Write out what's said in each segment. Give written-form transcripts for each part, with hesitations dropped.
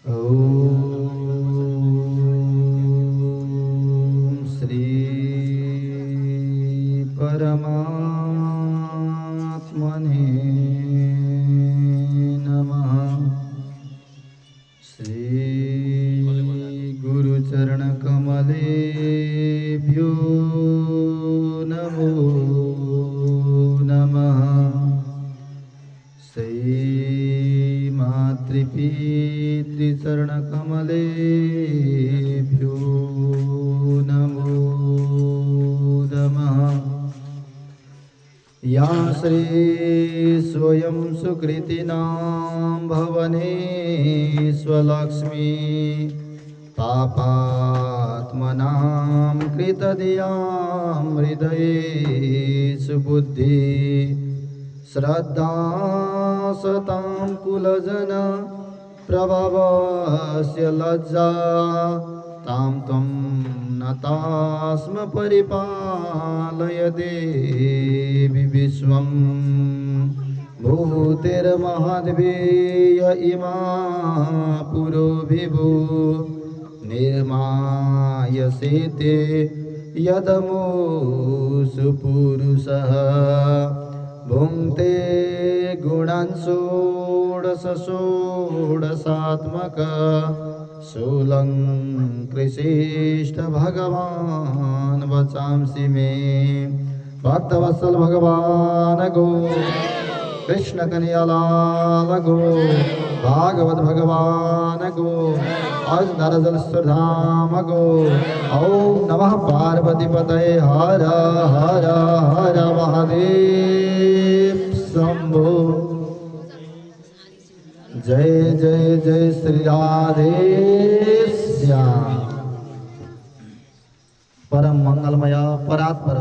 ॐ श्री परमात्मने नमः। श्री गुरुचरणकमलेभ्यो नमो नमः। श्री मातृपितृचरणकमलेभ्यो नमो नमः। या श्री स्वयं सुकृतिनां भवने स्वलक्ष्मी पापात्मनां कृतधियां हृदये सुबुद्धि श्रद्धा सतां कुलजन प्रभवस्य लज्जा तां त्वं नतास्म परिपालय देवि विश्वं भूतिर्महद्भिय इमा पुरो विभु निर्मायसेते यदमुषु पुरुषः भुङ्क्ते गुणान् षोडशात्मक सोऽलङ्कृशिष्ट भगवान् वचांसि मे। भक्तवत्सल भगवान गो कृष्ण कन्हैयालाल गो भागवत भगवान गो अज नरजलस्वधाम गो। ओम नमः पार्वती पतये हर हर हर महादेव शंभो। जय जय जय श्री राधे श्याम। परम मंगलमय परात्पर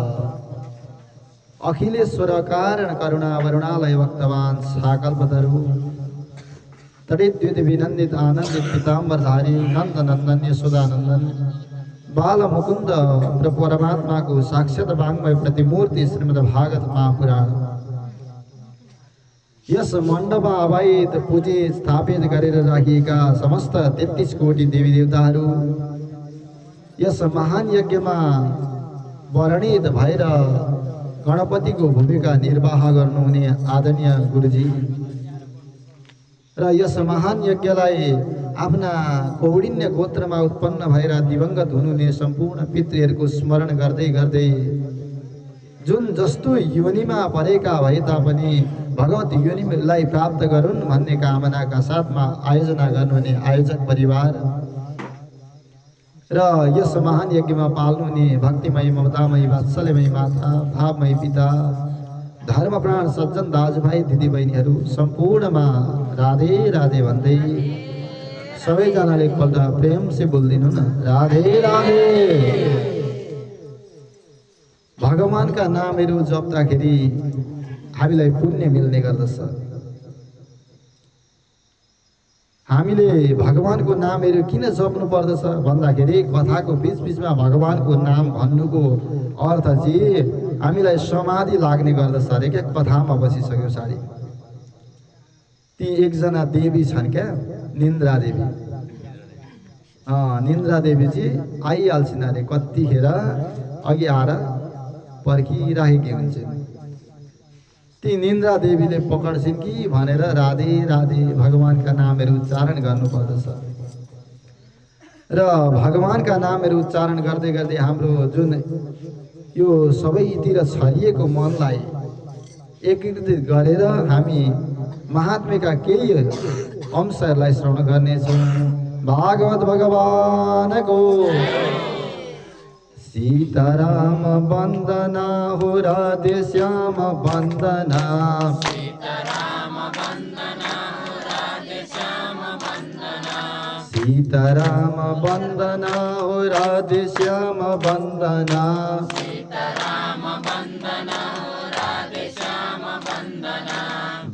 अखिलेश्वर कारण करुणा वरुणालय भक्तवान साकल्पतरु तडिद्युति विनंदित आनंदित पीताम्बरधारी नंद नंदन यशोदानंदन बाल मुकुंद परमात्मा को साक्षात वाङ्मय प्रतिमूर्ति श्रीमद् भागवत महापुराण यस मण्डपमा अवैध पूजित स्थापित गरेर राखिएका समस्त 33 कोटी देवी देवताहरू यस महान यज्ञमा वर्णित भएर गणपतिको भूमिका निर्वाह गर्नुहुने आदरणीय गुरुजी र यस महान यज्ञलाई आफ्ना कौडिन्य गोत्रमा उत्पन्न भएर दिवंगत हुनुहुने सम्पूर्ण पितृहरूको स्मरण गर्दै गर्दै जुन जस्तो योनिमा परेका भए तापनि भगवत योनिलाई प्राप्त गरून् भन्ने कामनाका साथमा आयोजना गर्नुहुने आयोजक परिवार र यस महान यज्ञमा पाल्नुहुने भक्तिमय ममतामय वात्सल्यमय माता भावमय पिता धर्मप्राण सज्जन दाजुभाइ दिदीबहिनीहरू सम्पूर्णमा राधे राधे भन्दै सबैजनाले एकपल्ट प्रेम से बोलिदिनु न राधे राधे। भगवानका नामहरू जप्दाखेरि हामीलाई पुण्य मिल्ने गर्दछ। हामीले भगवानको नामहरू किन जप्नु पर्दछ भन्दाखेरि कथाको बीचबीचमा भगवानको नाम भन्नुको अर्थ चाहिँ हामीलाई समाधि लाग्ने गर्दछ अरे क्या। कथामा बसिसक्यो सारी ती एकजना देवी छन् क्या निन्द्रा देवी। निन्द्रा देवी चाहिँ आइहाल्छिन् अरे कतिखेर अघि आएर पर्खिराखेकी हुन्छन्। ती निन्द्रा देवीले पकड्छिन् कि भनेर राधे राधे भगवानका नामहरू उच्चारण गर्नुपर्दछ र भगवानका नामहरू उच्चारण गर्दै गर्दै हाम्रो जुन यो सबैतिर छरिएको मनलाई एकीकृत गरेर हामी महात्म्यका केही अंशहरूलाई श्रवण गर्नेछौँ। भागवत भगवानको सीताराम वन्दना हो राधे श्याम वन्दना। सीताराम वन्दना हो राधे श्याम वन्दना। सीताराम वन्दना हो राधे श्याम वन्दना। सीताराम वन्दना हो राधे श्याम वन्दना।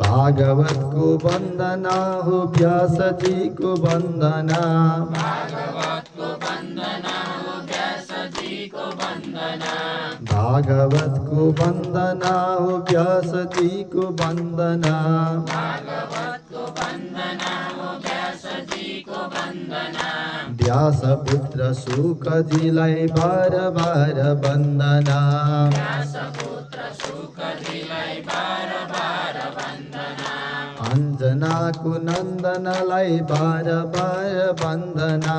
भागवत को वन्दना हो व्यास जी को वन्दना। भागवत को वन्दना हो व्यास जी को वन्दना। भागवत को वन्दना हो व्यास जी को वन्दना। भागवत को वन्दना हो व्यास व्यासपुत्र शुकजीलाई बार बार वन्दना अञ्जनाको नन्दनलाई बार बार वन्दना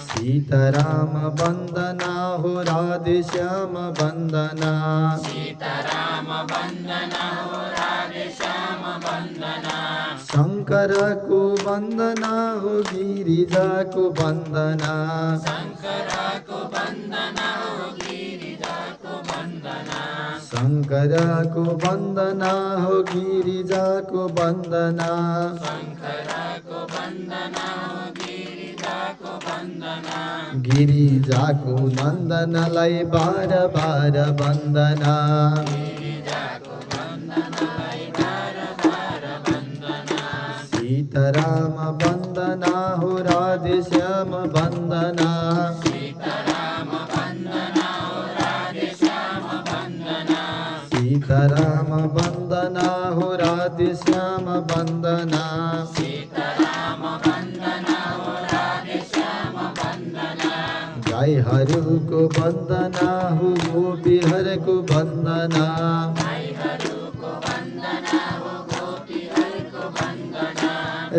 सीताराम वन्दना हो राधेश्याम वन्दना शङ्करको वन्दना हो गिरिजाको वन्दना शङ्करको वन्दना हो गिरिजाको वन्दना गिरिजाको नन्दनलाई बार बार वन्दना सीताराम वन्दना हो राधेश्याम वन्दना सीताराम वन्दना हो राधेश्याम वन्दना गाईहरूको वन्दना हो गोपीहरूको वन्दना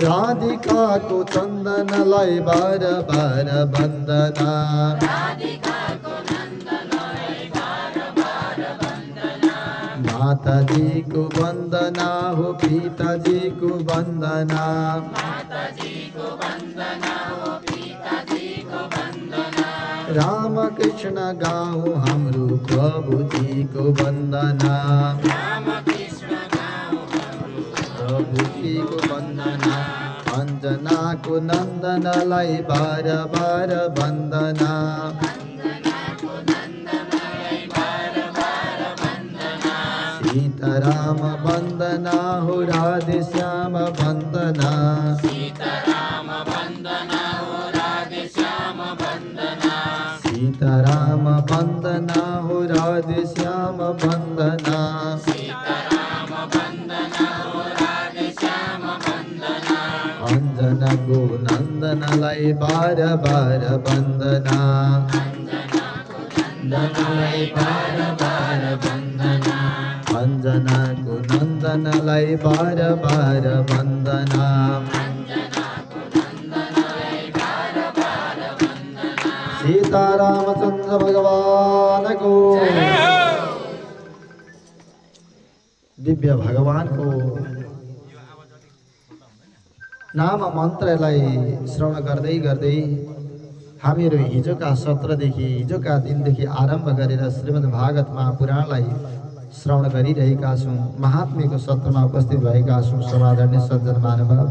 राधिकाको चन्दनलाई बार बार वन्दना माताजीको वन्दना हो पिताजीको वन्दना रामकृष्ण गाउँ हाम्रो प्रभुजीको वन्दना प्रभुजीको वन्दना अञ्जनाको नन्दनलाई बार बार वन्दना सीताराम वन्दना हो राधेश्याम वन्दना सीताराम वन्दना हो राधेश्याम वन्दना अञ्जनको नन्दनलाई बार बार वन्दना अञ्जनाको नन्दनलाई बार बार वन्दना सीतारामचन्द्र भगवानको दिव्य भगवानको नाम मन्त्रलाई श्रवण गर्दै गर्दै हामीहरू हिजोका सत्रदेखि हिजोका दिनदेखि आरम्भ गरेर श्रीमद् भागवत महापुराणलाई श्रवण गरिरहेका छौँ। महात्म्यको सत्रमा उपस्थित भएका छौँ। समादरणीय सज्जन महानुभाव,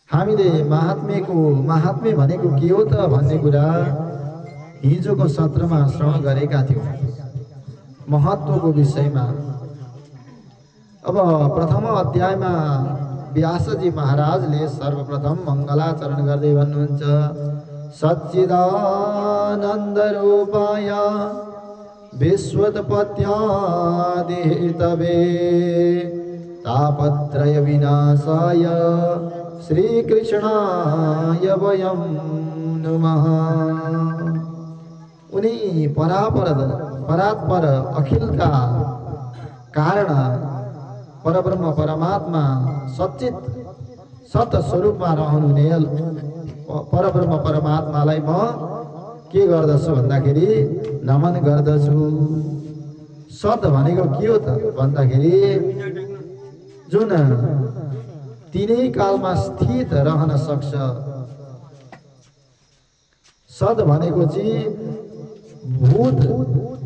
हामीले महात्म्य भनेको के हो त भन्ने कुरा हिजोको सत्रमा श्रवण गरेका थियौँ। महत्त्वको विषयमा अब प्रथम अध्यायमा व्यासजी महाराजले सर्वप्रथम मङ्गलाचरण गर्दै भन्नुहुन्छ, सच्चिदानन्द रूपाय विश्वोत्पत्त्यादिहेतवे तापत्रय विनाशाय श्रीकृष्णाय वयं नमः। उनी परात्पर अखिलका कारण परब्रह्म परमात्मा सच्चित सत स्वरूपमा रहनुहुने परब्रह्म परमात्मालाई म के गर्दछु भन्दाखेरि नमन गर्दछु। सत भनेको के हो त भन्दाखेरि जुन तिनै कालमा स्थित रहन सक्छ। सत भनेको चाहिँ भूत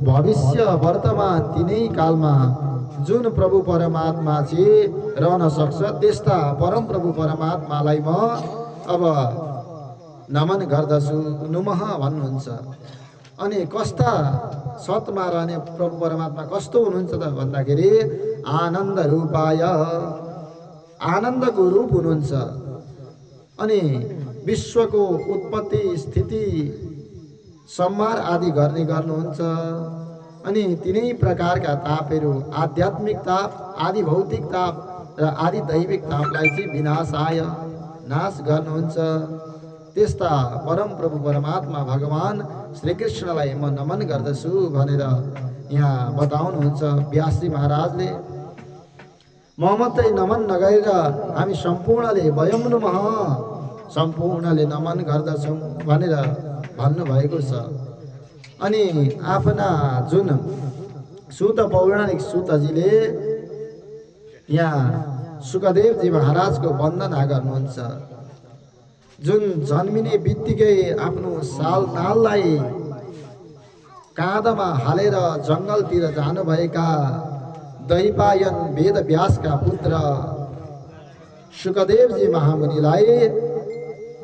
भविष्य वर्तमान तिनै कालमा जुन प्रभु परमात्मा चाहिँ रहन सक्छ, त्यस्ता परम प्रभु परमात्मालाई म अब नमन गर्दछु, नुमः भन्नुहुन्छ। अनि कस्ता सतमा रहने प्रभु परमात्मा कस्तो हुनुहुन्छ त भन्दाखेरि आनन्द रूपाय, आनन्दको रूप हुनुहुन्छ। अनि विश्वको उत्पत्ति स्थिति संहार आदि गर्नुहुन्छ। अनि तिनै प्रकारका तापहरू आध्यात्मिक ताप, आदि भौतिक ताप र आदि दैविक तापलाई चाहिँ विनाशाय नाश गर्नुहुन्छ। त्यस्ता परम प्रभु परमात्मा भगवान श्रीकृष्णलाई म नमन गर्दछु भनेर यहाँ बताउनुहुन्छ व्यासजी महाराजले। म मात्रै नमन नगरेर हामी सम्पूर्णले वयं नमः सम्पूर्णले नमन गर्दछौँ भनेर भन्नुभएको छ। अनि आफ्ना जुन सुत पौराणिक सुतजीले यहाँ सुखदेवजी महाराजको वन्दना गर्नुहुन्छ। जुन जन्मिने बित्तिकै आफ्नो नाललाई काँधमा हालेर जङ्गलतिर जानुभएका दैपायन वेदव्यासका पुत्र सुखदेवजी महामुनिलाई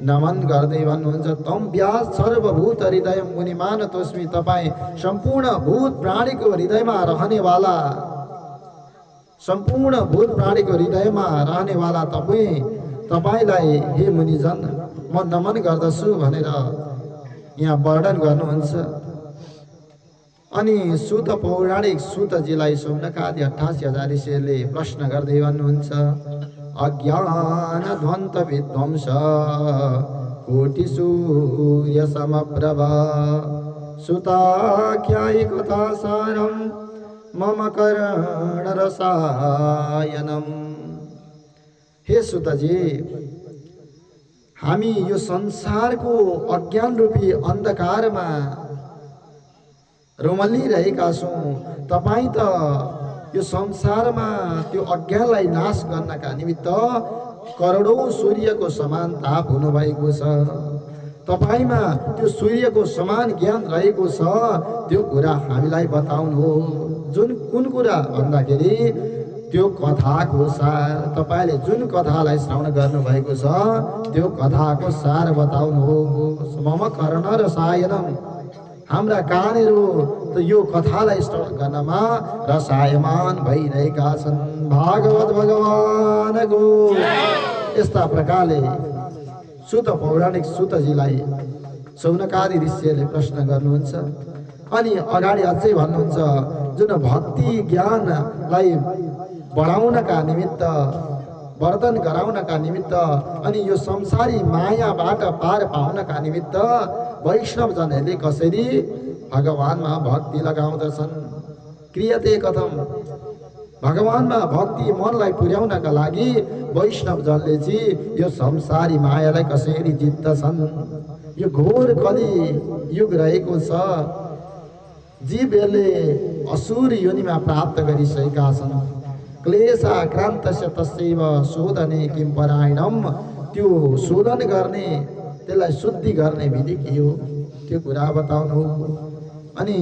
नमन गर्दै भन्नुहुन्छ तम व्यास सर्वभूत हृदय मुनि मानतोस्मि। तपाईँ सम्पूर्ण भूत प्राणीको हृदयमा रहनेवाला, सम्पूर्ण भूत प्राणीको हृदयमा रहनेवाला तपाईँलाई हे मुनिजन म नमन गर्दछु भनेर यहाँ वर्णन गर्नुहुन्छ। अनि सुत पौराणिक सुतजीलाई सौनकादि 88,000 ऋषिहरूले प्रश्न गर्दै भन्नुहुन्छ अज्ञान ध्वन्त विध्वंस कोटि सूर्य समप्रभा सुताख्यायि कथा सारम मम कर्ण रसायनम। हे सुतजी, हामी यो संसारको अज्ञान रूपी अन्धकारमा रोमलिरहेका छौँ। तपाईँ त यो संसारमा त्यो अज्ञानलाई नाश गर्नका निमित्त करोडौँ सूर्यको समान ताप हुनुभएको छ। तपाईँमा त्यो सूर्यको समान ज्ञान रहेको छ, त्यो कुरा हामीलाई बताउनु हो। जुन कुन कुरा भन्दाखेरि त्यो कथाको सार, तपाईँले जुन कथालाई श्रवण गर्नुभएको छ त्यो कथाको सार बताउनु हो। मम कर्ण रसायनम, हाम्रा कानहरू त यो कथालाई श्रवण गर्नमा रसायमान भइरहेका छन्। भागवत भगवानको यस्ता प्रकारले सुत पौराणिक सुतजीलाई सौनकादि ऋषिहरूले प्रश्न गर्नुहुन्छ। अनि अगाडि अझै भन्नुहुन्छ जुन भक्ति ज्ञानलाई बढाउनका निमित्त, वर्धन गराउनका निमित्त अनि यो संसारी मायाबाट पार पाउनका निमित्त वैष्णवजनहरूले कसरी भगवानमा भक्ति लगाउँदछन्। क्रियते कथम, भगवानमा भक्ति मनलाई पुर्याउनका लागि वैष्णवजनले चाहिँ यो संसारी मायालाई कसरी जित्दछन्। यो घोर कली युग रहेको छ, जीवहरूले असुर योनिमा प्राप्त गरिसकेका छन्। क्लेशाक्रान्तस्य तस्यैव शोधने किं परायणम, त्यो शोधन गर्ने, त्यसलाई शुद्धि गर्ने विधि के हो त्यो कुरा बताउनु। अनि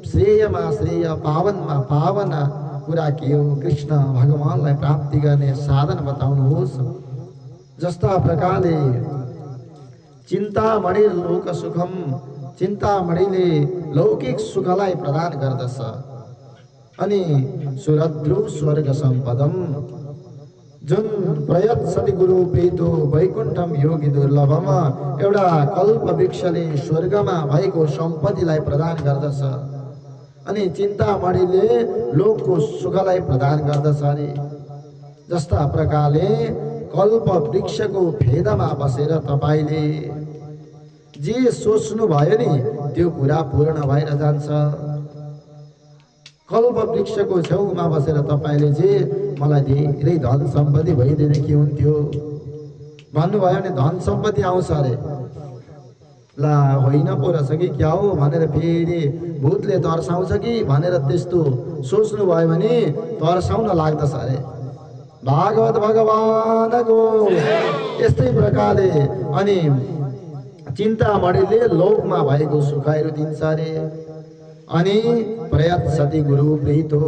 श्रेयमा श्रेय, पावनमा पावन कुरा के हो, कृष्ण भगवानलाई प्राप्ति गर्ने साधन बताउनुहोस्। जस्ता प्रकारले चिन्तामणि लोक सुखम, चिन्तामणिले लौकिक सुखलाई प्रदान गर्दछ। अनि सुरद्रु स्वर्ग सम्पदम, जुन प्रयत्सति गुरु प्रीतो वैकुण्ठम योगी दुर्लभम, एउटा कल्प वृक्षले स्वर्गमा भएको सम्पत्तिलाई प्रदान गर्दछ। अनि चिन्तामणिले लोकको सुखलाई प्रदान गर्दछ। अरे जस्ता प्रकारले कल्प वृक्षको फेदमा बसेर तपाईँले जे सोच्नु भयो नि त्यो कुरा पूर्ण भएर जान्छ। कल्प वृक्षको छेउमा बसेर तपाईँले जे मलाई धेरै धन सम्पत्ति भइदिने के हुन्थ्यो भन्नुभयो भने धन सम्पत्ति आउँछ अरे, ला होइन पो रहेछ कि क्या हो भनेर फेरि भूतले तर्साउँछ कि भनेर त्यस्तो सोच्नु भयो भने तर्साउन लाग्दछ अरे। भागवत भगवानको यस्तै प्रकारले अनि चिन्तामणिले लोकमा भएको सुखहरू दिन्छ अरे। अनि प्रयत्सति गुरु प्रीतो,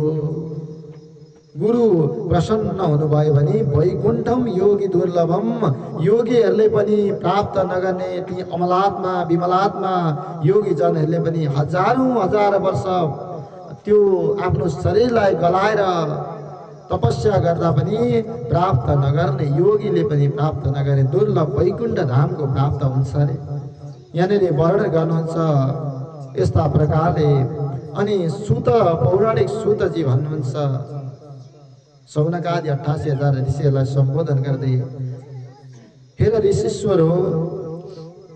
गुरु प्रसन्न हुनुभयो भने वैकुण्ठम योगी दुर्लभम, योगीहरूले पनि प्राप्त नगर्ने ती अमलात्मा विमलात्मा योगीजनहरूले पनि हजारौँ हजार वर्ष त्यो आफ्नो शरीरलाई गलाएर तपस्या गर्दा पनि प्राप्त नगर्ने, योगीले पनि प्राप्त नगर्ने दुर्लभ वैकुण्ठ धामको प्राप्त हुन्छ अरे। यहाँनिर वर्णन गर्नुहुन्छ यस्ता प्रकारले। अनि सुत पौराणिक सुतजी भन्नुहुन्छ सौनकादि 88,000 ऋषिहरूलाई सम्बोधन गर्दै, हे ऋषीश्वर हो,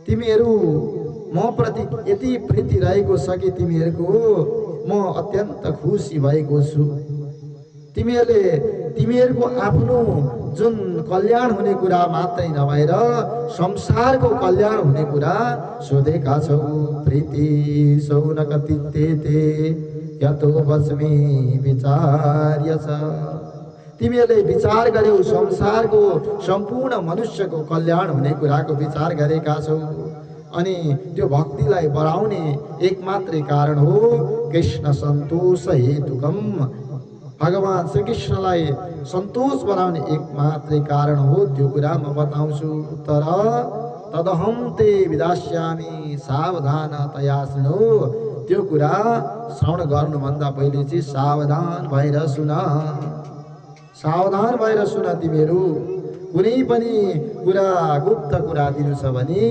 तिमीहरू म प्रति यति प्रीति रहेको छ कि म अत्यन्त खुसी भएको छु। तिमीहरूको आफ्नो जुन कल्याण हुने कुरा मात्रै नभएर संसारको कल्याण हुने कुरा सोधेका छौ। प्रीति सौनक तित्ते यतो वच्मि विचार्य छ। तिमीहरूले विचार गर्यौ संसारको सम्पूर्ण मनुष्यको कल्याण हुने कुराको विचार गरेका छौ। अनि त्यो भक्तिलाई बढाउने एकमात्रै कारण हो कृष्ण सन्तोष हेतुकम। भगवान श्री कृष्णलाई सन्तोष बनाउने एकमात्रै कारण हो त्यो कुरा म बताउँछु। तर तदहम ते विदास्यामि सावधानतया शृणु। त्यो कुरा श्रवण गर्नुभन्दा पहिले चाहिँ सावधान भएर सुन। सावधान भएर सुन। तिमीहरू कुनै पनि कुरा गुप्त कुरा दिनु छ भने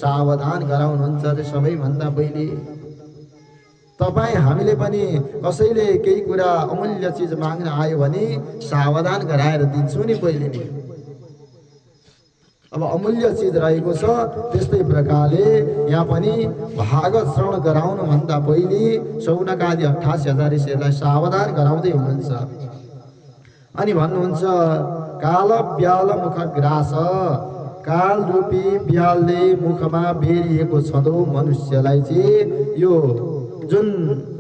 सावधान गराउनुहुन्छ। सबैभन्दा पहिले हामीले पनि कसैले केही कुरा अमूल्य चिज माग्न आयो भने सावधान गराएर दिन्छौँ नि पहिले नि। अब अमूल्य चिज रहेको छ, त्यस्तै प्रकारले यहाँ पनि भागवत श्रवण गराउनु भन्दा पहिले सौनकादि 88,000 ऋषिहरूलाई सावधान गराउँदै हुनुहुन्छ। अनि भन्नुहुन्छ काल ब्याल मुख ग्रास। काल रूपी ब्यालले मुखमा बेरिएको छँदो मनुष्यलाई चाहिँ यो जुन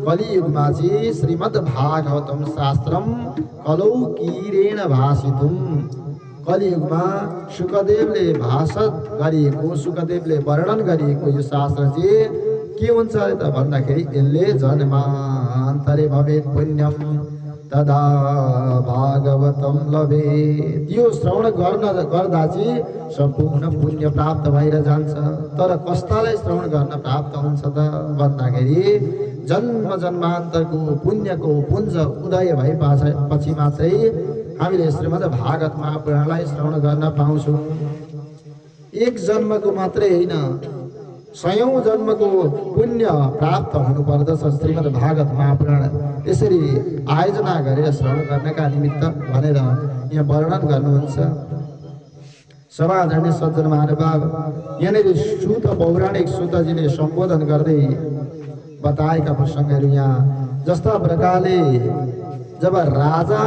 कलियुगमा चाहिँ श्रीमद् भागवतम शास्त्रम कलौकीरेण भाषितुम, कलियुगमा सुखदेवले भाषत गरिएको, सुखदेवले वर्णन गरिएको यो शास्त्र चाहिँ के हुन्छ अरे त भन्दाखेरि यसले जन्मान्तरे भवेत् पुण्यम तदा भागवतम लभेत्। यो श्रवण गर्दा चाहिँ सम्पूर्ण पुण्य प्राप्त भएर जान्छ। तर कस्तालाई श्रवण गर्न प्राप्त हुन्छ त भन्दाखेरि जन्म जन्मान्तरको पुण्यको पुञ्ज उदय भएपछि मात्रै हामीले श्रीमद् भागवत महापुराणलाई श्रवण गर्न पाउँछौँ। एक जन्मको मात्रै होइन, 100औं जन्मको पुण्य प्राप्त हुनुपर्दछ श्रीमद् भागवत महापुराण। यसरी आयोजना गरेर श्रवण गर्नका निमित्त भनेर यहाँ वर्णन गर्नुहुन्छ। समादरणीय सज्जन महानुभाव, यहाँनिर सुत पौराणिक सुतजीले सम्बोधन गर्दै बताएका प्रसङ्गहरू यहाँ जस्ता प्रकारले जब राजा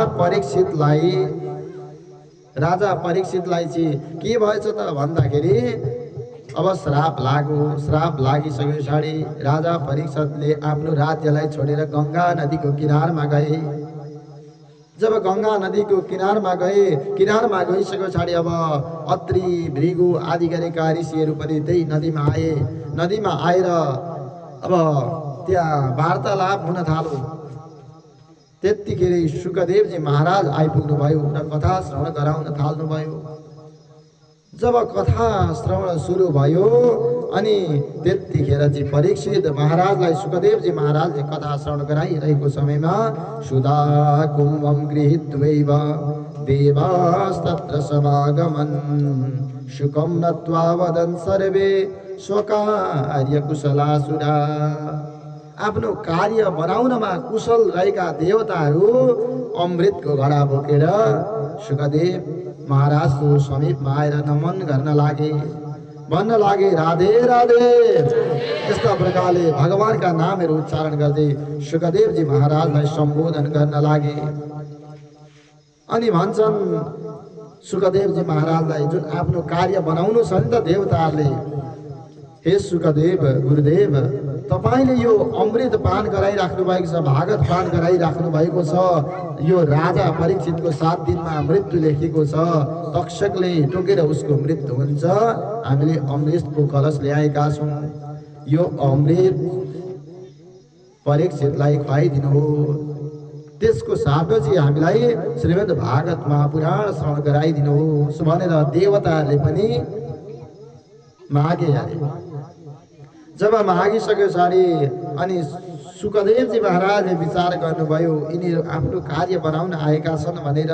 परीक्षितलाई चाहिँ के भएछ त भन्दाखेरि अब श्राप लागिसक्यो पछाडि राजा परीक्षितले आफ्नो राज्यलाई छोडेर गङ्गा नदीको किनारमा गए। जब गङ्गा नदीको किनारमा गइसके पछाडि अब अत्रि भृगु आदि गरेका ऋषिहरू पनि त्यही नदीमा आए। नदीमा आएर अब त्यहाँ वार्तालाप हुन थाल्यो। त्यतिखेर सुखदेवजी महाराज आइपुग्नु भयो र कथा श्रवण गराउन थाल्नुभयो। जब कथा श्रवण सुरु भयो अनि त्यतिखेर चाहिँ परीक्षित महाराजलाई सुखदेवजी महाराजले कथा श्रवण गराइरहेको समयमा सुधा कुम्भम गृहीत्वैव देवास्तत्र समागमन् शुकं नत्वा वदन् सर्वे स्वकार्य कुशलासुरा। आफ्नो कार्य बनाउनमा कुशल रहेका देवताहरू अमृतको घडा बोकेर सुखदेव महाराजको समीपमा आएर नमन गर्न लागे, भन्न लागे राधे राधे। यस्ता प्रकारले भगवानका नामहरू उच्चारण गर्दै सुखदेवजी महाराजलाई सम्बोधन गर्न लागे। अनि भन्छन् सुखदेवजी महाराजलाई जुन आफ्नो कार्य बनाउनु छ नि त देवताहरूले, हे सुखदेव गुरुदेव, तपाईले यो अमृत पान गराइराख्नु भएको छ, भागवत पान गराइराख्नु भएको छ। यो राजा परीक्षितको 7 दिनमा मृत्यु लेखेको छ, तक्षकले टोकेर उसको मृत्यु हुन्छ। हामीले अमृतको कलश ल्याएका छौँ, यो अमृत परीक्षितलाई खुवाइदिनु हो। त्यसको साथमा चाहिँ हामीलाई श्रीमद् भागवत महापुराण श्रवण गराइदिनु हो भनेर देवताहरूले पनि मागे अरे। जब मागिसके पछाडि अनि सुखदेवजी महाराजले विचार गर्नुभयो यिनीहरू आफ्नो कार्य बनाउन आएका छन् भनेर।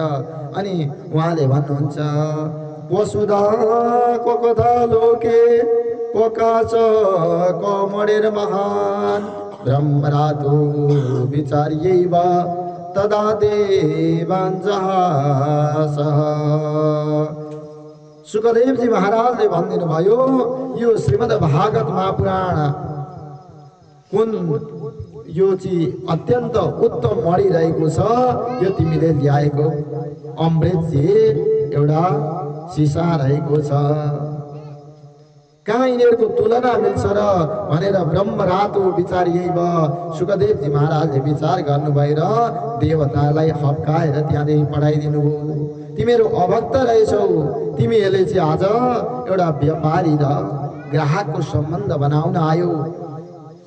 अनि उहाँले भन्नुहुन्छ वसुधा कथा लोके पकाच कमडेर महान ब्रह्मरातो विचार्यैव तदा देवाञ्जहासः। सुखदेवजी महाराजले भनिदिनु भयो यो श्रीमद् भागवत महापुराण कुन यो चाहिँ अत्यन्त उत्तम मणि रहेको छ। यो तिमीले ल्याएको अमृत चाहिँ एउटा सिसा रहेको छ, कहाँ यिनीहरूको तुलना मिल्छ र भनेर ब्रह्मरातो विचार्यैव सुखदेवजी महाराजले विचार गर्नुभयो र देवतालाई हप्काएर त्यहाँदेखि पठाइदिनु भयो। तिमीहरू अभक्त रहेछौ, तिमीहरूले चाहिँ आज एउटा व्यापारी र ग्राहकको सम्बन्ध बनाउन आयो।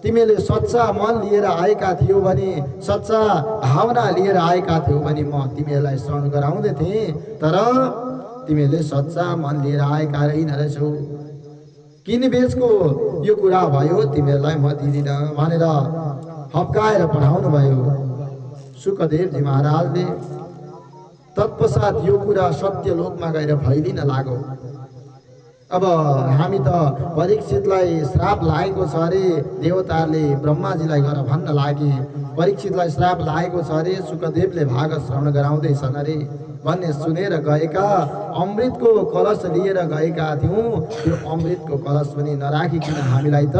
तिमीहरूले सच्चा मन लिएर आएका थियौ भने, सच्चा भावना लिएर आएका थियौ भने म तिमीहरूलाई शरण गराउँदै थिएँ, तर तिमीहरूले सच्चा मन लिएर आएका रहेन रहेछौ। किनबेचको यो कुरा भयो, तिमीहरूलाई म दिदिनँ भनेर हप्काएर पठाउनु भयो सुखदेवजी महाराजले। तत्पश्चात यो कुरा सत्यलोकमा गएर फैलिन लाग्यो। अब हामी त परीक्षितलाई श्राप लागेको छ अरे, देवताहरूले ब्रह्माजीलाई गएर भन्न लागे परीक्षितलाई श्राप लागेको छ अरे, सुखदेवले भागवत श्रवण गराउँदैछन् अरे भन्ने सुनेर गएका, अमृतको कलश लिएर गएका थियौँ। त्यो अमृतको कलश पनि नराखिकन हामीलाई त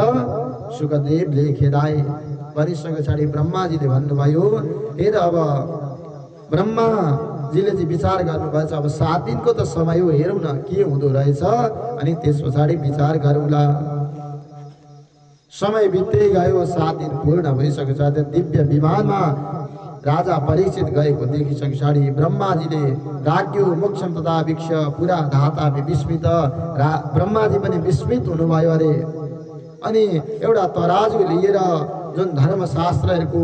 सुखदेवले खेदाए। भनिसके पछाडि ब्रह्माजीले भन्नुभयो, हेर अब ब्रह्माजीले चाहिँ विचार गर्नुभएछ, अब 7 दिनको त समय हो, हेरौँ न के हुँदो रहेछ, अनि त्यस पछाडि विचार गरौँला। समय बित्दै गयो, 7 दिन पूर्ण भइसकेछ। त्यो दिव्य विमानमा राजा परीक्षित गएको देखिसके पछाडि ब्रह्माजीले राज्ञो मोक्षम तथा भिक्ष पुरा धाता विस्मित, ब्रह्माजी पनि विस्मित हुनुभयो अरे। अनि एउटा तराजु लिएर जुन धर्मशास्त्रहरूको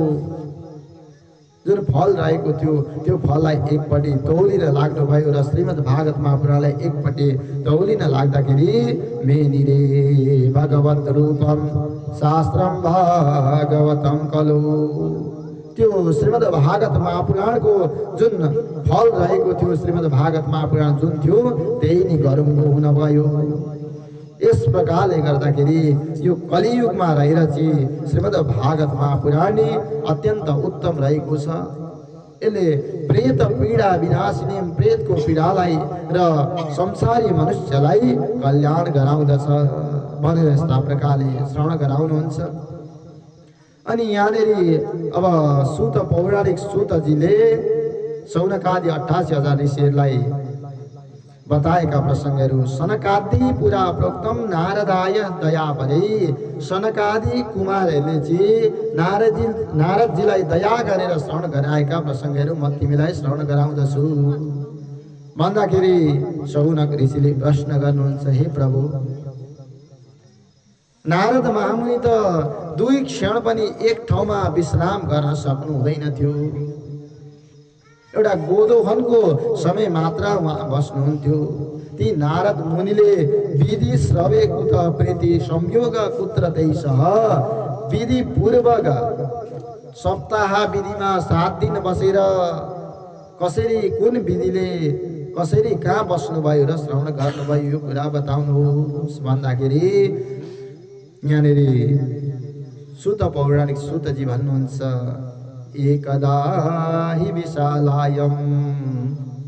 जुन फल रहेको थियो त्यो फललाई एकपट्टि तौलिन लाग्नुभयो र श्रीमद् भागवत महापुराणलाई एकपट्टि तौलिन लाग्दाखेरि मेनिरे भगवत रूपम शास्त्रम भागवतम कलो, त्यो श्रीमद् भागवत महापुराणको जुन फल रहेको थियो, श्रीमद् भागवत महापुराण जुन थियो त्यही नै गरुङ्गो हुन भयो। यस प्रकारले गर्दाखेरि यो कलियुगमा रहेर चाहिँ श्रीमद् भागवत महापुराण नै अत्यन्त उत्तम रहेको छ। यसले प्रेत पीडा विनाशिनी, प्रेतको पीडालाई र संसारी मनुष्यलाई कल्याण गराउँदछ भनेर यस्ता प्रकारले श्रवण गराउनुहुन्छ। अनि यहाँनिर अब सूत पौराणिक सूतजीले सौनकादि 88,000 ऋषिहरूलाई बताएका प्रसङ्गहरू। सनकादि पुरा प्रोक्तम नारदाय दया परे, सनकादि कुमारहरूले चाहिँ नारदजीलाई दया गरेर श्रवण गराएका प्रसङ्गहरू म तिमीलाई श्रवण गराउँदछु भन्दाखेरि सौनक ऋषिले प्रश्न गर्नुहुन्छ, हे प्रभु, नारद महामुनि त 2 क्षण पनि एक ठाउँमा विश्राम गर्न सक्नु हुँदैन थियो। एउटा गोदोहनको समय मात्र उहाँ बस्नुहुन्थ्यो। ती नारद मुनिले विधि श्रवे कुत प्रीति संयोग कुत्र सह, विधि पूर्वक सप्ताह विधिमा 7 दिन बसेर कसरी कुन विधिले कसरी कहाँ बस्नुभयो र श्रवण गर्नुभयो यो कुरा बताउनुहोस् भन्दाखेरि यहाँनिर सूत पौराणिक सूतजी भन्नुहुन्छ, एकदा हि विशालायम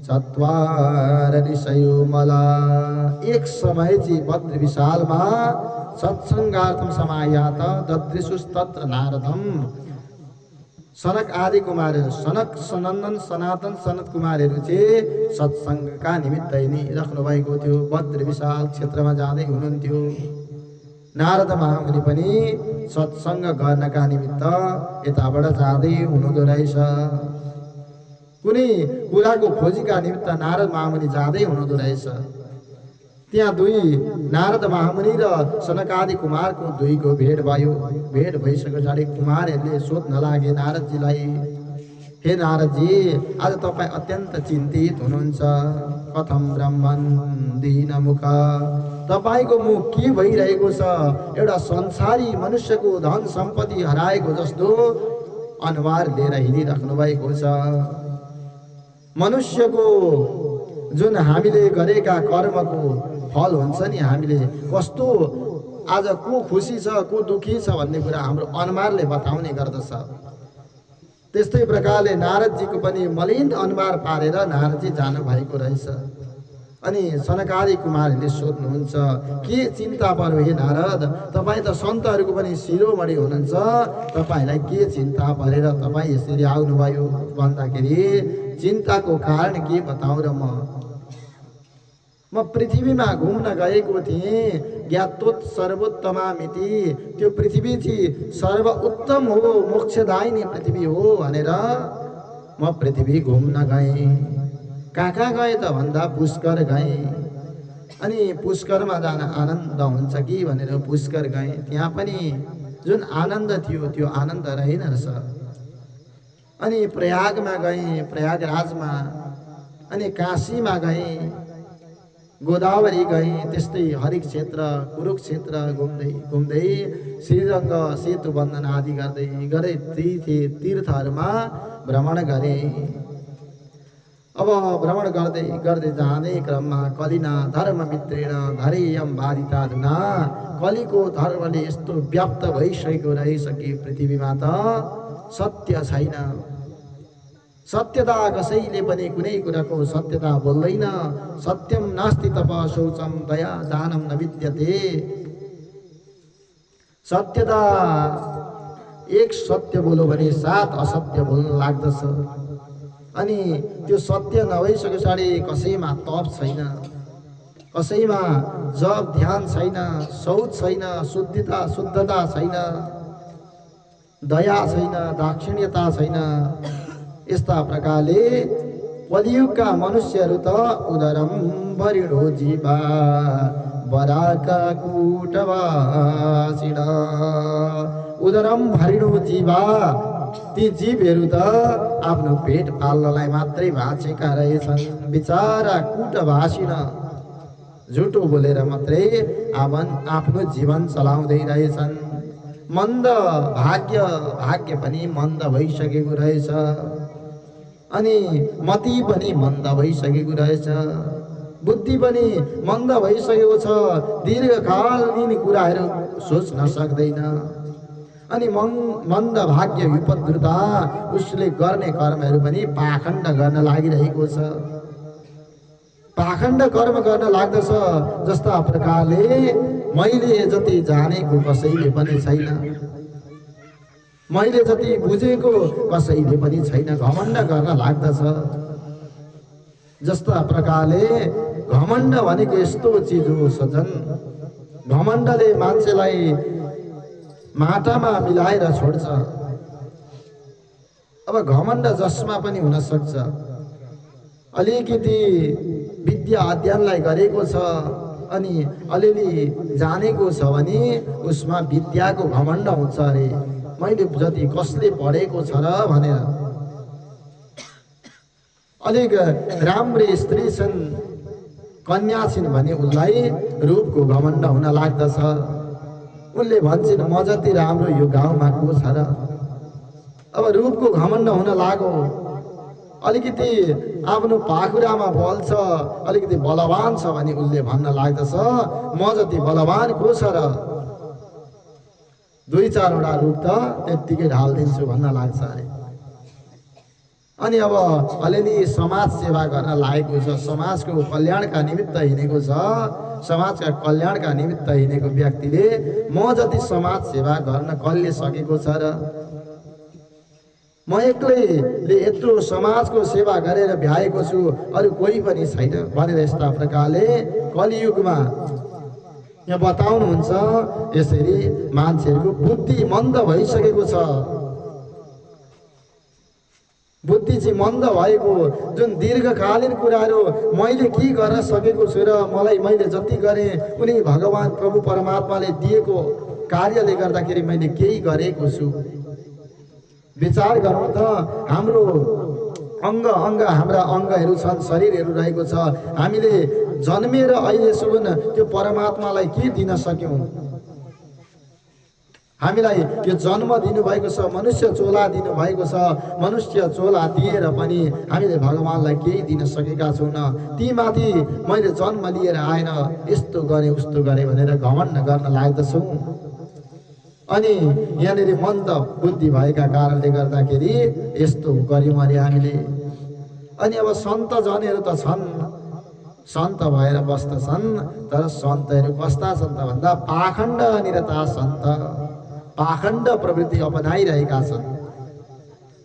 चत्वार ऋषयो मला, एक समय चाहिँ बद्र विशालमा सत्सङ्गार्थम समायात ददृशुस्तत्र नारदम। सनक आदि कुमारहरू, सनक सनन्दन सनातन सनत कुमारहरू चाहिँ सत्सङ्गका निमित्त नै राख्नु भएको थियो। बद्र विशाल क्षेत्रमा जाँदै हुनुहुन्थ्यो। नारद महामुनि पनि सत्सङ्ग गर्नका निमित्त यताबाट जाँदै हुनुहुँदो रहेछ। कुनै कुराको खोजीका निमित्त नारद महामुनि जाँदै हुनुहुँदो रहेछ। त्यहाँ 2 नारद महामुनि र सनकादि कुमारको 2 को भेट भयो। भेट भइसके पछाडि कुमारहरूले सोध्न लागे नारदजीलाई, हे नारदजी, आज तपाईँ अत्यन्त चिन्तित हुनुहुन्छ। कथम ब्रह्मन दीनमुख, तपाईको मुख के भइरहेको छ? एउटा संसारी मनुष्यको धन सम्पत्ति हराएको जस्तो अनुहार लिएर हिँडिराख्नु भएको छ। मनुष्यको जुन हामीले गरेका कर्मको फल हुन्छ नि, हामीले कस्तो आज को खुसी छ को दुखी छ भन्ने कुरा हाम्रो अनुहारले बताउने गर्दछ। त्यस्तै प्रकारले नारदजीको पनि मलिन अनुहार पारेर नारदजी जानु भएको रहेछ। अनि सनकादि कुमारहरूले सोध्नुहुन्छ, के चिन्ता पर्यो हे नारद, तपाईँ त सन्तहरूको पनि शिरोमणि हुनुहुन्छ, तपाईँलाई के चिन्ता परेर तपाईँ यसरी आउनुभयो भन्दाखेरि चिन्ताको कारण के बताउँ र म पृथ्वीमा घुम्न गएको थिएँ। ज्ञातोत् सर्वोत्तमामिति, त्यो पृथ्वी चाहिँ सर्वोत्तम हो, मोक्षदायिनी पृथ्वी हो भनेर म पृथ्वी घुम्न गएँ। कहाँ गएँ त भन्दा पुष्कर गएँ। अनि पुष्करमा जान आनन्द हुन्छ कि भनेर पुष्कर गएँ। त्यहाँ पनि जुन आनन्द थियो त्यो आनन्द रहेन रहेछ। अनि प्रयागमा गएँ, प्रयागराजमा, अनि काशीमा गएँ, गोदावरी गएँ, त्यस्तै हरिक क्षेत्र कुरुक्षेत्र घुम्दै घुम्दै श्रीरङ्ग सेतु बन्धन आदि गर्दै तीर्थहरूमा भ्रमण गरेँ। अब भ्रमण गर्दै गर्दै जाँदै क्रममा कलिना धर्ममित्रेण धरेयम बाधिताधुना, कलिको धर्मले यस्तो व्याप्त भइसकेको रहेछ कि पृथ्वीमा त सत्य छैन। सत्यता कसैले पनि कुनै कुराको सत्यता बोल्दैन। सत्यम नास्ति तप शौचम दया दानम न विद्यते। सत्यता एक सत्य बोल्यो भने 7 असत्य बोल्न लाग्दछ। अनि त्यो सत्य नभइसके पछाडि कसैमा तप छैन, कसैमा जप ध्यान छैन, शौच छैन, शुद्धता छैन, दया छैन, दाक्षिण्यता छैन। यस्ता प्रकारले कलियुगका मनुष्यहरू त उदरम भरिणो जीवा बराका कूटवासिण। उदरम भरिणो जीवा, ती जीवहरू त आफ्नो पेट पाल्नलाई मात्रै बाँचेका रहेछन्। बिचारा कूटवासिण, झुटो बोलेर मात्रै आफ्नो जीवन चलाउँदै रहेछन्। मन्द भाग्य पनि मन्द भइसकेको रहेछ। अनि मति पनि मन्द भइसकेको रहेछ। बुद्धि पनि मन्द भइसकेको छ। दीर्घकालीन कुराहरू सोच्न सक्दैन। अनि मन्द भाग्य विपद्रुता, उसले गर्ने कर्महरू पनि पाखण्ड गर्न लागिरहेको छ। पाखण्ड कर्म गर्न लाग्दछ। जस्ता प्रकारले मैले जति जानेको कसैले पनि छैन, मैले जति बुझेको कसैले पनि छैन, घमण्ड गर्न लाग्दछ। जस्ता प्रकारले घमण्ड भनेको यस्तो चिज हो सजन, घमण्डले मान्छेलाई माटामा मिलाएर छोड्छ। अब घमण्ड जसमा पनि हुन सक्छ। अलिकति विद्या अध्ययनलाई गरेको छ अनि अलिअलि जानेको छ भने उसमा विद्याको घमण्ड हुन्छ अरे। मैले जति कसले पढेको छ र भनेर। अलिक राम्री स्त्री छन्, कन्या छिन् भने उसलाई रूपको घमण्ड हुन लाग्दछ। उनले भन्छन् म जति राम्रो यो गाउँमा को छ र। अब रूपको घमण्ड हुन लाग्यो। अलिकति आफ्नो पाखुरामा बल छ, अलिकति बलवान छ भने उसले भन्न लाग्दछ म जति बलवान को छ र। 2-4 वटा रूप त त्यत्तिकै ढाल्दिन्छु भन्न लाग्छ अरे। अनि अब अलिअलि समाज सेवा गर्न लागेको छ, समाजको कल्याणका निमित्त हिँडेको छ। समाजका कल्याणका निमित्त हिँडेको व्यक्तिले म जति समाज सेवा गर्न कसले सकेको छ र। म एक्लैले यत्रो समाजको सेवा गरेर भ्याएको छु, अरू कोही पनि छैन भनेर यस्ता प्रकारले कलियुगमा यहाँ बताउनुहुन्छ। यसरी मान्छेहरूको बुद्धि मन्द भइसकेको छ। बुद्धि चाहिँ मन्द भएको, जुन दीर्घकालीन कुराहरू मैले के गर्न सकेको छु र मैले जति गरेँ उनी भगवान प्रभु परमात्माले दिएको कार्यले गर्दाखेरि मैले केही गरेको छु। विचार गरौँ त, हाम्रो अङ्ग हाम्रा अङ्गहरू छन्, शरीरहरू रहेको छ। हामीले जन्मेर अहिलेसम्म त्यो परमात्मालाई के दिन सक्यौँ? हामीलाई यो जन्म दिनुभएको छ, मनुष्य चोला दिनुभएको छ। मनुष्य चोला दिएर पनि हामीले भगवान्लाई केही दिन सकेका छैनौँ। ती माथि मैले जन्म लिएर आएन, यस्तो गरेँ उस्तो गरेँ भनेर घमण्ड गर्न लाग्दछौँ। अनि यहाँनिर मन्द बुद्धि भएका कारणले गर्दाखेरि यस्तो गर्यौँ अरे हामीले। अनि अब सन्त जनहरू त छन्, सन्त भएर बस्दछन्, तर सन्तहरू कस्ता सन्त भन्दा पाखण्ड निरता सन्त, पाखण्ड प्रवृत्ति अपनाइरहेका छन्।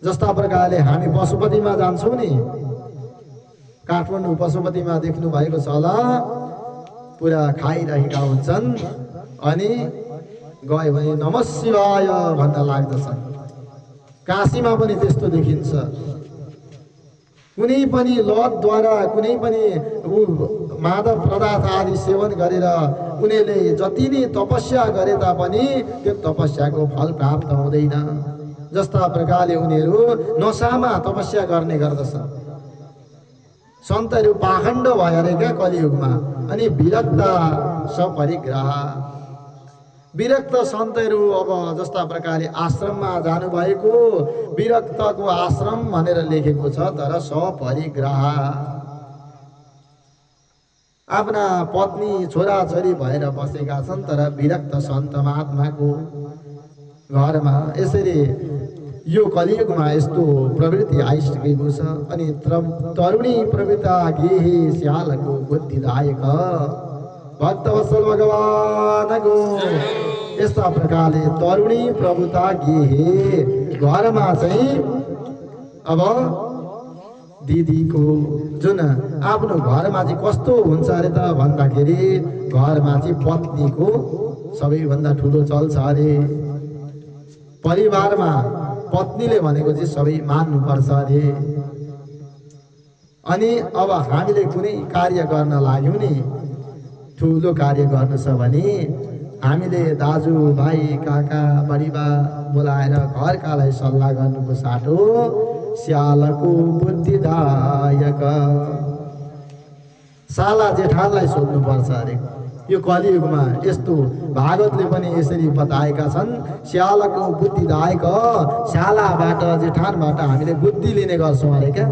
जस्ता प्रकारले हामी पशुपतिमा जान्छौँ नि, काठमाडौँ पशुपतिमा देख्नु भएको छ होला, पुरा खाइरहेका हुन्छन् अनि गयो भने नमः शिवाय भन्न लाग्दछन्। काशीमा पनि त्यस्तो देखिन्छ। कुनै पनि लतद्वारा कुनै पनि मादक पदार्थ आदि सेवन गरेर उनीहरूले जति नै तपस्या गरे तापनि त्यो तपस्याको फल प्राप्त हुँदैन। जस्ता प्रकारले उनीहरू नशामा तपस्या गर्ने गर्दछन्। सन्तहरू पाखण्ड भयो अरे क्या कलियुगमा। अनि विरक्त सपरिग्रह, विरक्त सन्तहरू अब जस्ता प्रकारले आश्रममा जानुभएको, विरक्तको आश्रम भनेर लेखेको छ, तर सपरिग्रह आफ्ना पत्नी छोराछोरी भएर बसेका छन्, तर विरक्त सन्त महात्माको घरमा। यसरी यो कलियुगमा यस्तो प्रवृत्ति आइसकेको छ। अनि तरुणी प्रवृत्ता गेहे स्यालको बुद्धिदायक, भक्तवत्सल भगवानको यस्ता प्रकारले तरुणी प्रभुता गेहे घरमा चाहिँ अब दिदीको जुन आफ्नो घरमा चाहिँ कस्तो हुन्छ अरे त भन्दाखेरि घरमा चाहिँ पत्नीको सबैभन्दा ठुलो चल्छ अरे। परिवारमा पत्नीले भनेको चाहिँ सबै मान्नुपर्छ अरे। अनि अब हामीले कुनै कार्य गर्न लाग्यौँ नि, ठुलो कार्य गर्नु छ भने हामीले दाजु भाइ काका बढीबा बोलाएर घरकालाई सल्लाह गर्नुको साटो स्यालको बुद्धिदायक साला जेठानलाई सोध्नुपर्छ अरे। यो कलियुगमा यस्तो भागवतले पनि यसरी बताएका छन्। स्यालको बुद्धिदायक, स्यालाबाट जेठानबाट हामीले बुद्धि लिने गर्छौँ अरे क्या।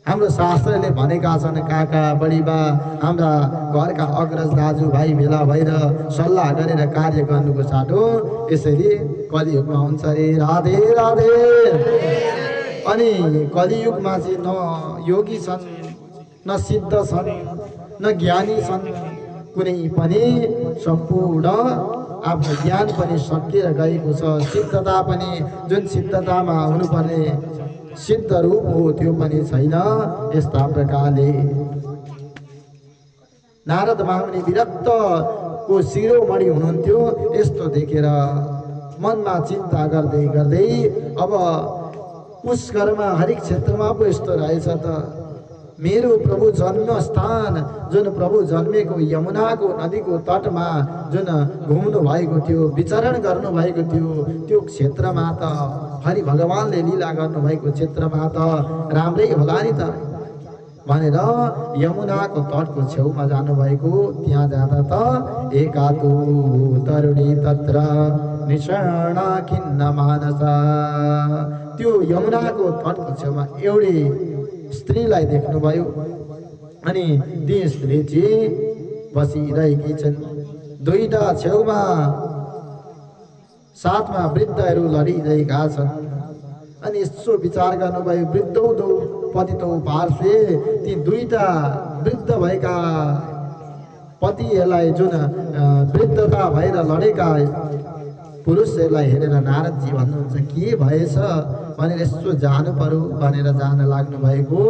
हाम्रो शास्त्रले भनेका छन् काका बढीबा हाम्रा घरका अग्रज दाजुभाइ भेला भएर सल्लाह गरेर कार्य गर्नुको साटो यसरी कलियुगमा हुन्छ अरे। राधे राधे। अनि कलियुगमा चाहिँ न योगी छन्, न सिद्ध छन्, न ज्ञानी छन्, कुनै पनि सम्पूर्ण आफ्नो ज्ञान पनि सकिएर गएको छ। सिद्धता पनि जुन सिद्धतामा हुनुपर्ने सिद्ध रूप हो त्यो पनि छैन। यस्ता प्रकारले नारद महामुनि विरक्तको शिरोमणि हुनुहुन्थ्यो। यस्तो देखेर मनमा चिन्ता गर्दै गर्दै अब पुष्करमा हरेक क्षेत्रमा पो यस्तो रहेछ त। मेरो प्रभु जन्म स्थान जुन प्रभु जन्मेको यमुनाको नदीको तटमा जुन घुम्नु भएको थियो, विचरण गर्नुभएको थियो, त्यो क्षेत्रमा त हरि भगवानले लीला गर्नुभएको क्षेत्रमा त राम्रै होला नि त भनेर यमुनाको तटको छेउमा जानुभएको। त्यहाँ जाँदा त एकातु तरुणी तत्र निषण खिन्न मानस, त्यो यमुनाको तटको छेउमा एउटै स्त्रीलाई देख्नुभयो। अनि ती स्त्री चाहिँ बसिरहेकी छन्। दुईटा छेउमा साथमा वृद्धहरू लडिरहेका छन्। अनि यसो विचार गर्नुभयो, वृद्धौँ पतितौ पार्श्वे, ती दुईटा वृद्ध भएका पतिहरूलाई जुन वृद्धता भएर लडेका पुरुषहरूलाई हेरेर नारदजी भन्नुहुन्छ के भएछ भनेर यसो जानु पर्यो भनेर जान लाग्नु भएको।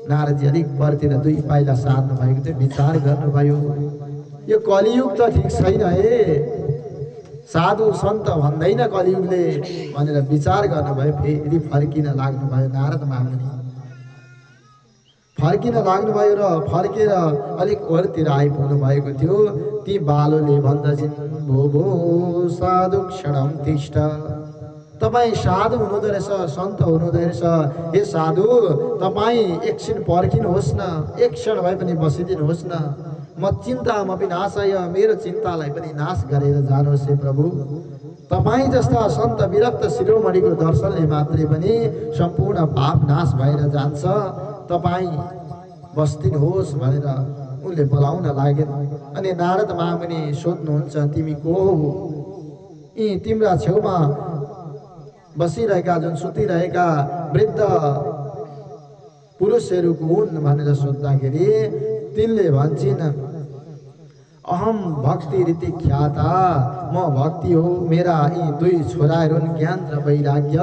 नारदजी अलिक परतिर दुई पाइला सार्नु भएको थियो। विचार गर्नुभयो यो कलियुग त ठिक छैन हे, साधु सन्त भन्दैन कलियुगले भनेर विचार गर्नुभयो। फेरि फर्किन लाग्नुभयो नारद महामुनि। फर्किन लाग्नुभयो र फर्केर अलिक ओरतिर आइपुग्नु भएको थियो। ती बालोले भन्दछन् भो भो साधु क्षणम तिष्ठ, तपाईँ साधु हुनुहुँदो रहेछ, सन्त हुनुहुँदो रहेछ। हे साधु, तपाईँ एकछिन पर्खिनुहोस् न, एक क्षण भए पनि बसिदिनुहोस् न। म चिन्तामपि नाशय, मेरो चिन्तालाई पनि नाश गरेर जानुहोस् हे प्रभु। तपाईँ जस्ता सन्त विरक्त शिरोमणिको दर्शनले मात्रै पनि सम्पूर्ण पाप नाश भएर जान्छ। तपाईँ बस्दिनुहोस् भनेर उनले बोलाउन लागेन। अनि नारद महामुनि सोध्नुहुन्छ, तिमी को हो? यी तिम्रा छेउमा बसिरहेका, जुन सुतिरहेका वृद्ध पुरुषहरू हुन् भनेर सोद्धाखेरि तिनले भन्छन्, अहम भक्ति रीति ख्याता, म भक्ति हो। मेरा यी दुई छोराहरू ज्ञान र वैराग्य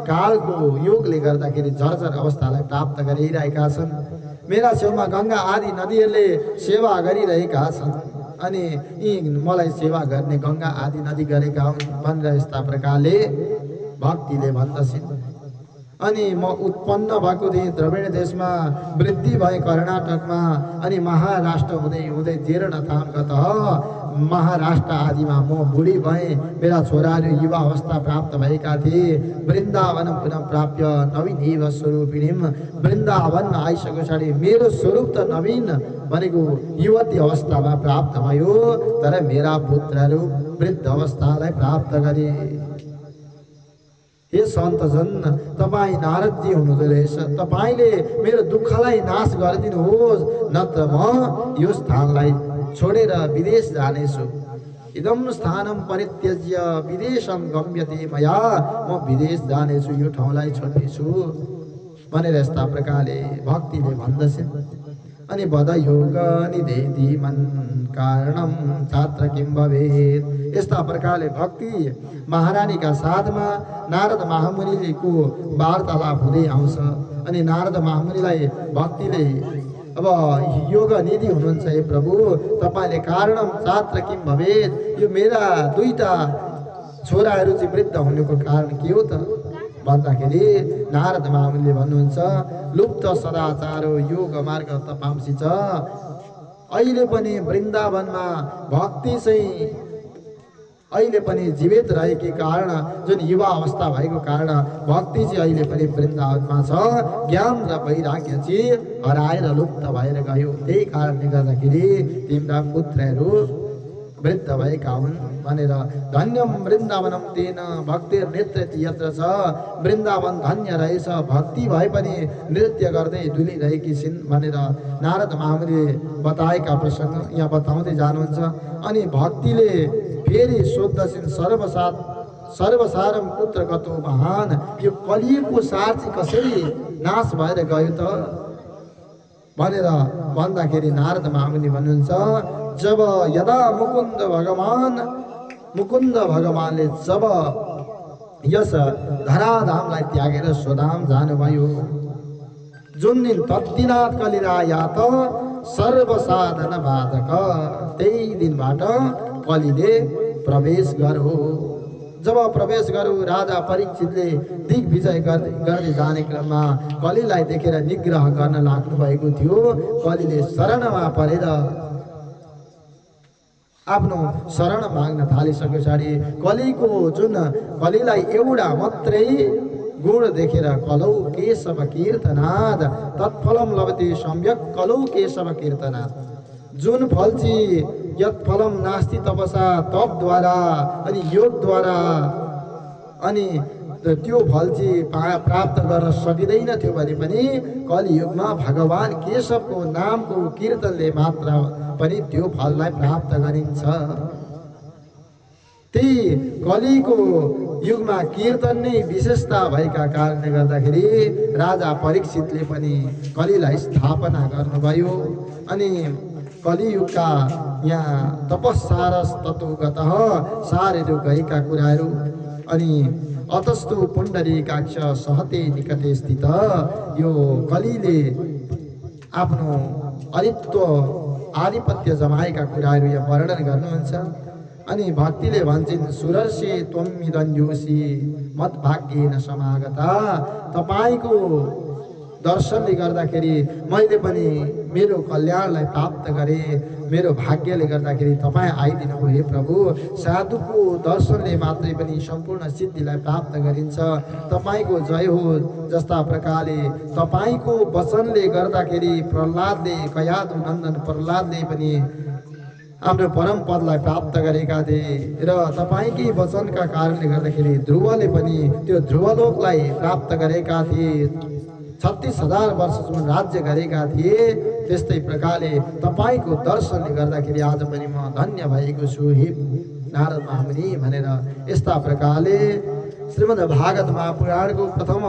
कालको योगले गर्दाखेरि झरझर अवस्थालाई प्राप्त गरिरहेका छन्। मेरा छेउमा गङ्गा आदि नदीहरूले सेवा गरिरहेका छन्। अनि यी मलाई सेवा गर्ने गङ्गा आदि नदी गरेका हुन् भनेर यस्ता प्रकारले भक्तिले भन्दछन्। अनि म उत्पन्न भएको थिएँ द्रविड देशमा, वृद्धि भए कर्नाटकमा, अनि महाराष्ट्र हुँदै हुँदै जीर्णधाम गतः महाराष्ट्र आदिमा म बुढी भएँ। मेरा छोराहरू युवा अवस्था प्राप्त भएका थिए। वृन्दावन पुनः प्राप्य नवीन स्वरूपिणीम, वृन्दावन आइसके पछाडि मेरो स्वरूप त नवीन भनेको युवती अवस्थामा प्राप्त भयो, तर मेरा पुत्रहरू वृद्ध अवस्थालाई प्राप्त गरे। हे सन्तजन, तपाईँ नारदजी हुनुहुँदो रहेछ। तपाईँले मेरो दुःखलाई नाश गरिदिनुहोस्, नत्र म यो स्थानलाई छोडेर विदेश जानेछु। इदम स्थानम परित्यज्य विदेशम गम्यते मया, म विदेश जानेछु, यो ठाउँलाई छोड्नेछु भनेर यस्ता प्रकारले भक्तिले भन्दछन्। अनि बद योग निधेति मन कारणम छात्र किम भवेत्, यस्ता प्रकारले भक्ति महारानीका साथमा नारद महामुनिको वार्तालाप हुँदै आउँछ। अनि नारद महामुनिलाई भक्तिले अब योग निधि हुनुहुन्छ, हे प्रभु तपाईँले कारणम छात्र किम भवेत्, यो मेरा दुईटा छोराहरू चाहिँ वृद्ध हुनुको कारण के हो त भन्दाखेरि नारद महामुनिले भन्नुहुन्छ, लुप्त सदाचारो योग मार्ग तपांसी छ। अहिले पनि वृन्दावनमा भक्ति चाहिँ अहिले पनि जीवित रहेको कारण, जुन युवा अवस्था भएको कारण भक्ति चाहिँ अहिले पनि वृन्दावनमा छ। ज्ञान र वैराग्य चाहिँ हराएर लुप्त भएर गयो। त्यही कारणले गर्दाखेरि तिम्रा पुत्रहरू वृद्ध भएका हुन् भनेर धन्यम वृन्दावनम तेन भक्तिर नृत्य यत्र छ, वृन्दावन धन्य रहेछ, भक्ति भए पनि नृत्य गर्दै डुलिरहेकी छिन् भनेर नारद महामुनिले बताएका प्रसङ्ग यहाँ बताउँदै जानुहुन्छ। अनि भक्तिले फेरि सोद्धछन्, सर्वसारम पुत्र कतो महान, यो कलियुगको सार चाहिँ कसरी नाश भएर गयो त भनेर भन्दाखेरि नारद महामुनि भन्नुहुन्छ, जब यदा मुकुन्द भगवानले जब यस धराधामलाई त्यागेर स्वधाम जानुभयो, जुन दिन तद्दिनाथ कलिरायात सर्वसाधन बाधक, त्यही दिनबाट कलिले प्रवेश गर्यो। जब प्रवेश गर्यो, राजा परीक्षितले दिग्विजय गर्दै जाने क्रममा कलिलाई देखेर निग्रह गर्न लाग्नु भएको थियो। कलिले शरणमा परेर आफ्नो शरण माग्न थालिसके पछाडि कलिलाई एउटा मात्रै गुण देखेर कलौ केशव कीर्तनाद तत्फलम लभते सम्यक कलौ केशव कीर्तनाद, जुन फल चाहिँ यत फलम नास्ति तपसा, तपद्वारा अनि योगद्वारा अनि त्यो फल चाहिँ प्राप्त गर्न सकिँदैन थियो भने पनि कलियुगमा भगवान केशवको नामको कीर्तनले मात्र पनि त्यो फललाई प्राप्त गरिन्छ। त्यही कलिको युगमा कीर्तन नै विशेषता भएका कारणले गर्दाखेरि राजा परीक्षितले पनि कलिलाई स्थापना गर्नुभयो। अनि कलियुगका यहाँ तपस्सारस तत्वगतः सारहरू गएका कुराहरू, अनि अतस्तु पुण्डरीकाक्ष सहते निकटे स्थित, यो कलिले आफ्नो आधिपत्य जमाएका कुराहरू यहाँ वर्णन गर्नुहुन्छ। अनि भक्तिले भन्छन्, सुरर्षे त्वमिदञ्जोषि मद्भाग्येन समागता, तपाईँको दर्शनले गर्दाखेरि मैले पनि मेरो कल्याणलाई प्राप्त गरेँ, मेरो भाग्यले गर्दाखेरि तपाईँ आइदिनु हो हे प्रभु। साधुको दर्शनले मात्रै पनि सम्पूर्ण सिद्धिलाई प्राप्त गरिन्छ। तपाईँको जय हो। जस्ता प्रकारले तपाईँको वचनले गर्दाखेरि प्रह्लादले, कयादु नन्दन प्रह्लादले पनि आफ्नो परम पदलाई प्राप्त गरेका थिए र तपाईँकै वचनका कारणले गर्दाखेरि ध्रुवले पनि त्यो ध्रुवलोकलाई प्राप्त गरेका थिए। 36,000 वर्षसम्म राज्य गरेका थिए। त्यस्तै प्रकारले तपाईँको दर्शनले गर्दाखेरि आज पनि म धन्य भएको छु हे नारद महामुनि भनेर यस्ता प्रकारले श्रीमद् भागवत महापुराणको प्रथम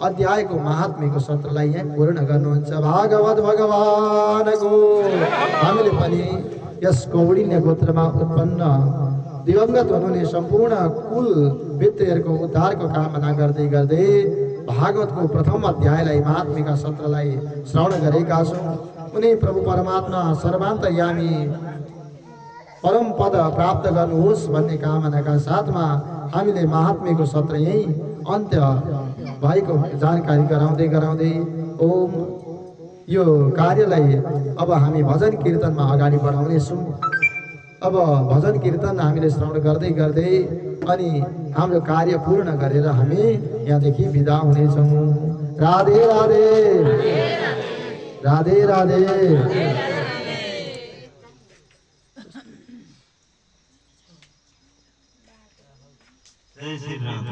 अध्यायको महात्म्यको सत्रलाई यहाँ पूर्ण गर्नुहुन्छ। भागवत भगवानको हामीले पनि यस कौडिन्य गोत्रमा उत्पन्न दिवंगत हुनुहुने सम्पूर्ण कुल व्यक्तिहरूको उद्धारको कामना गर्दै गर्दै भागवतको प्रथम अध्यायलाई महात्म्यका सत्रलाई श्रवण गरेका छौँ। उनी प्रभु परमात्मा सर्वान्तर्यामी परम पद प्राप्त गर्नुहोस् भन्ने कामनाका साथमा हामीले महात्म्यको सत्र यही अन्त्य भएको जानकारी गराउँदै ओम यो कार्यलाई अब हामी भजन कीर्तनमा अगाडि बढाउनेछौँ। अब भजन कीर्तन हामीले श्रवण गर्दै गर्दै अनि हाम्रो कार्य पूर्ण गरेर हामी यहाँदेखि बिदा हुनेछौँ। राधे राधे राधे राधे। जय श्री राम।